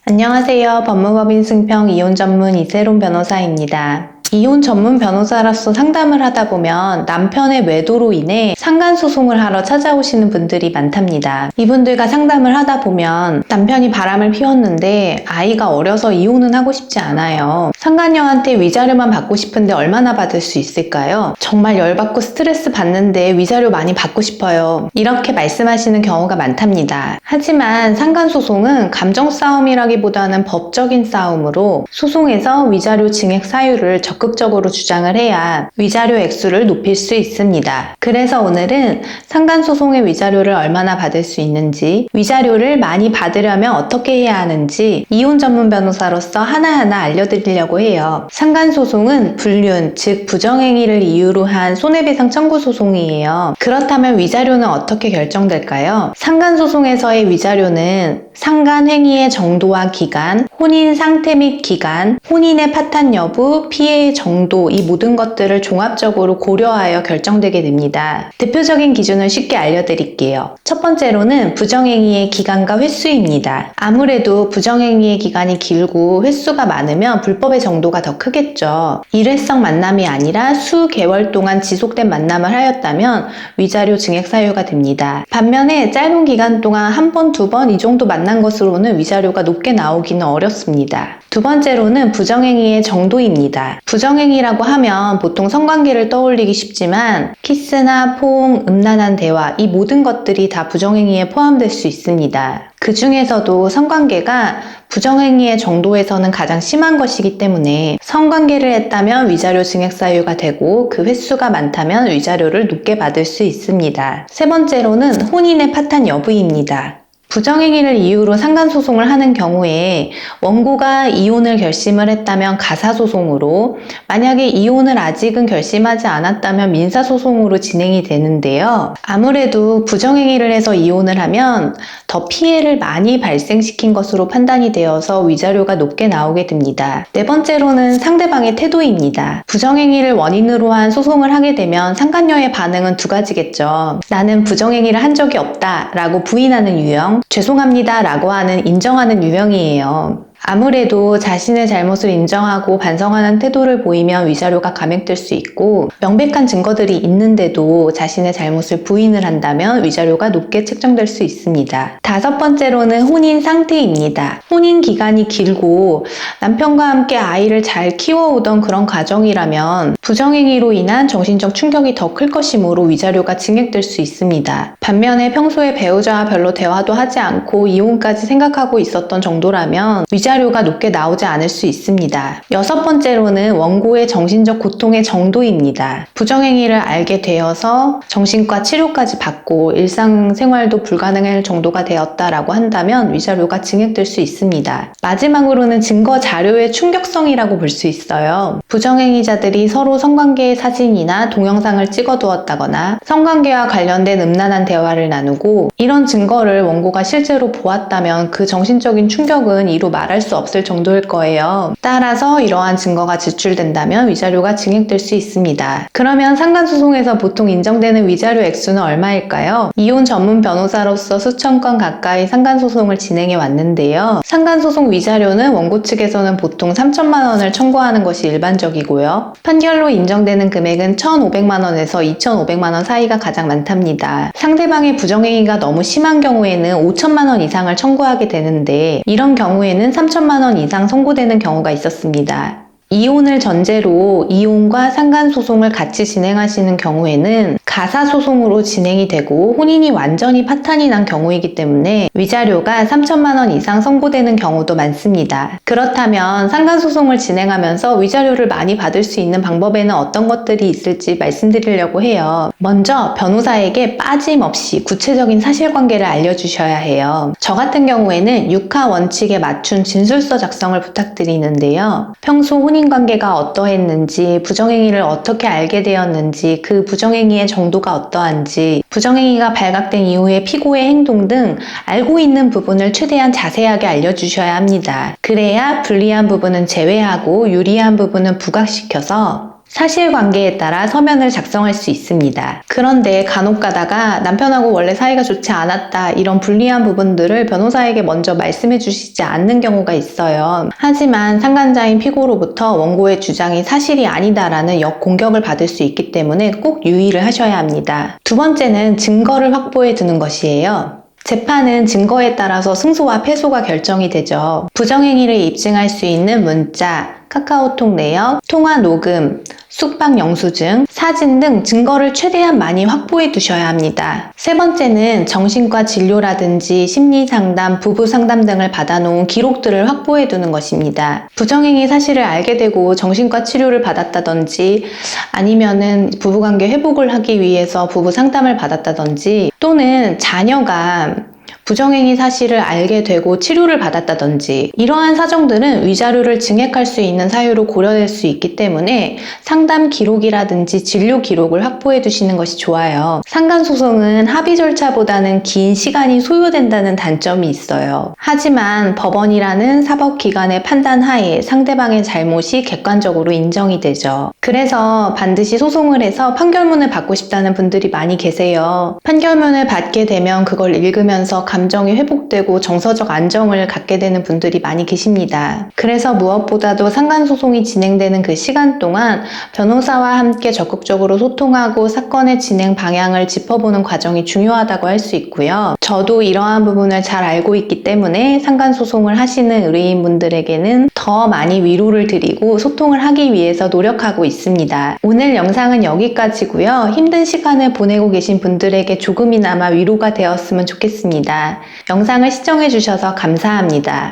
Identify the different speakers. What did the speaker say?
Speaker 1: 안녕하세요. 법무법인 승평 이혼 전문 이세롬 변호사입니다. 이혼 전문 변호사로서 상담을 하다 보면 남편의 외도로 인해 상간소송을 하러 찾아오시는 분들이 많답니다. 이분들과 상담을 하다 보면 남편이 바람을 피웠는데 아이가 어려서 이혼은 하고 싶지 않아요. 상간녀한테 위자료만 받고 싶은데 얼마나 받을 수 있을까요? 정말 열받고 스트레스 받는데 위자료 많이 받고 싶어요. 이렇게 말씀하시는 경우가 많답니다. 하지만 상간소송은 감정싸움이라기보다는 법적인 싸움으로 소송에서 위자료 증액 사유를 적극적으로 주장을 해야 위자료 액수를 높일 수 있습니다. 그래서 오늘은 상간소송의 위자료를 얼마나 받을 수 있는지, 위자료를 많이 받으려면 어떻게 해야 하는지 이혼 전문 변호사로서 하나하나 알려드리려고 해요. 상간소송은 불륜, 즉 부정행위를 이유로 한 손해배상 청구 소송이에요. 그렇다면 위자료는 어떻게 결정될까요? 상간소송에서의 위자료는 상간행위의 정도와 기간, 혼인 상태 및 기간, 혼인의 파탄 여부, 피해의 정도, 이 모든 것들을 종합적으로 고려하여 결정되게 됩니다. 대표적인 기준을 쉽게 알려드릴게요. 첫 번째로는 부정행위의 기간과 횟수입니다. 아무래도 부정행위의 기간이 길고 횟수가 많으면 불법의 정도가 더 크겠죠. 일회성 만남이 아니라 수개월 동안 지속된 만남을 하였다면 위자료 증액 사유가 됩니다. 반면에 짧은 기간 동안 한 번, 두 번 이 정도 만난 것으로는 위자료가 높게 나오기는 어렵습니다. 두 번째로는 부정행위의 정도입니다. 부정행위라고 하면 보통 성관계를 떠올리기 쉽지만 키스나 포옹, 음란한 대화, 이 모든 것들이 다 부정행위에 포함될 수 있습니다. 그 중에서도 성관계가 부정행위의 정도에서는 가장 심한 것이기 때문에 성관계를 했다면 위자료 증액 사유가 되고 그 횟수가 많다면 위자료를 높게 받을 수 있습니다. 세 번째로는 혼인의 파탄 여부입니다. 부정행위를 이유로 상간소송을 하는 경우에 원고가 이혼을 결심을 했다면 가사소송으로, 만약에 이혼을 아직은 결심하지 않았다면 민사소송으로 진행이 되는데요. 아무래도 부정행위를 해서 이혼을 하면 더 피해를 많이 발생시킨 것으로 판단이 되어서 위자료가 높게 나오게 됩니다. 네 번째로는 상대방의 태도입니다. 부정행위를 원인으로 한 소송을 하게 되면 상간녀의 반응은 두 가지겠죠. 나는 부정행위를 한 적이 없다 라고 부인하는 유형, 죄송합니다 라고 하는 인정하는 유형이에요. 아무래도 자신의 잘못을 인정하고 반성하는 태도를 보이면 위자료가 감액될 수 있고, 명백한 증거들이 있는데도 자신의 잘못을 부인을 한다면 위자료가 높게 책정될 수 있습니다. 다섯 번째로는 혼인 상태입니다. 혼인 기간이 길고 남편과 함께 아이를 잘 키워오던 그런 가정이라면 부정행위로 인한 정신적 충격이 더 클 것이므로 위자료가 증액될 수 있습니다. 반면에 평소에 배우자와 별로 대화도 하지 않고 이혼까지 생각하고 있었던 정도라면 위자료가 높게 나오지 않을 수 있습니다. 여섯 번째로는 원고의 정신적 고통의 정도입니다. 부정행위를 알게 되어서 정신과 치료까지 받고 일상생활도 불가능할 정도가 되었다라고 한다면 위자료가 증액될 수 있습니다. 마지막으로는 증거 자료의 충격성이라고 볼 수 있어요. 부정행위자들이 서로 성관계의 사진이나 동영상을 찍어두었다거나 성관계와 관련된 음란한 대화를 나누고, 이런 증거를 원고가 실제로 보았다면 그 정신적인 충격은 이루 말할 수 없을 정도일 거예요. 따라서 이러한 증거가 제출된다면 위자료가 증액될 수 있습니다. 그러면 상간소송에서 보통 인정되는 위자료 액수는 얼마일까요? 이혼 전문 변호사로서 수천 건 가까이 상간소송을 진행해 왔는데요. 상간소송 위자료는 원고 측에서는 보통 3천만 원을 청구하는 것이 일반적이고요. 판결로 인정되는 금액은 1,500만 원에서 2,500만 원 사이가 가장 많답니다. 상대방의 부정행위가 너무 심한 경우에는 5천만 원 이상을 청구하게 되는데, 이런 경우에는 3천만 원 이상 선고되는 경우가 있었습니다. 이혼을 전제로 이혼과 상간소송을 같이 진행하시는 경우에는 가사소송으로 진행이 되고 혼인이 완전히 파탄이 난 경우이기 때문에 위자료가 3천만 원 이상 선고되는 경우도 많습니다. 그렇다면 상간소송을 진행하면서 위자료를 많이 받을 수 있는 방법에는 어떤 것들이 있을지 말씀드리려고 해요. 먼저 변호사에게 빠짐없이 구체적인 사실관계를 알려주셔야 해요. 저 같은 경우에는 육하 원칙에 맞춘 진술서 작성을 부탁드리는데요. 평소 혼인관계가 어떠했는지, 부정행위를 어떻게 알게 되었는지, 그 부정행위의 정도가 어떠한지, 부정행위가 발각된 이후의 피고의 행동 등 알고 있는 부분을 최대한 자세하게 알려주셔야 합니다. 그래야 불리한 부분은 제외하고 유리한 부분은 부각시켜서 사실관계에 따라 서면을 작성할 수 있습니다. 그런데 간혹 가다가 남편하고 원래 사이가 좋지 않았다 이런 불리한 부분들을 변호사에게 먼저 말씀해 주시지 않는 경우가 있어요. 하지만 상간자인 피고로부터 원고의 주장이 사실이 아니다라는 역공격을 받을 수 있기 때문에 꼭 유의를 하셔야 합니다. 두 번째는 증거를 확보해 두는 것이에요. 재판은 증거에 따라서 승소와 패소가 결정이 되죠. 부정행위를 입증할 수 있는 문자, 카카오톡 내역, 통화 녹음, 숙박 영수증, 사진 등 증거를 최대한 많이 확보해 두셔야 합니다. 세 번째는 정신과 진료라든지 심리상담, 부부상담 등을 받아놓은 기록들을 확보해 두는 것입니다. 부정행위 사실을 알게 되고 정신과 치료를 받았다든지 아니면은 부부관계 회복을 하기 위해서 부부 상담을 받았다든지 또는 자녀가 부정행위 사실을 알게 되고 치료를 받았다든지 이러한 사정들은 위자료를 증액할 수 있는 사유로 고려될 수 있기 때문에 상담 기록이라든지 진료 기록을 확보해 두시는 것이 좋아요. 상간소송은 합의 절차보다는 긴 시간이 소요된다는 단점이 있어요. 하지만 법원이라는 사법기관의 판단 하에 상대방의 잘못이 객관적으로 인정이 되죠. 그래서 반드시 소송을 해서 판결문을 받고 싶다는 분들이 많이 계세요. 판결문을 받게 되면 그걸 읽으면서 감정이 회복되고 정서적 안정을 갖게 되는 분들이 많이 계십니다. 그래서 무엇보다도 상간소송이 진행되는 그 시간 동안 변호사와 함께 적극적으로 소통하고 사건의 진행 방향을 짚어보는 과정이 중요하다고 할 수 있고요. 저도 이러한 부분을 잘 알고 있기 때문에 상간소송을 하시는 의뢰인분들에게는 더 많이 위로를 드리고 소통을 하기 위해서 노력하고 있습니다. 오늘 영상은 여기까지고요. 힘든 시간을 보내고 계신 분들에게 조금이나마 위로가 되었으면 좋겠습니다. 영상을 시청해 주셔서 감사합니다.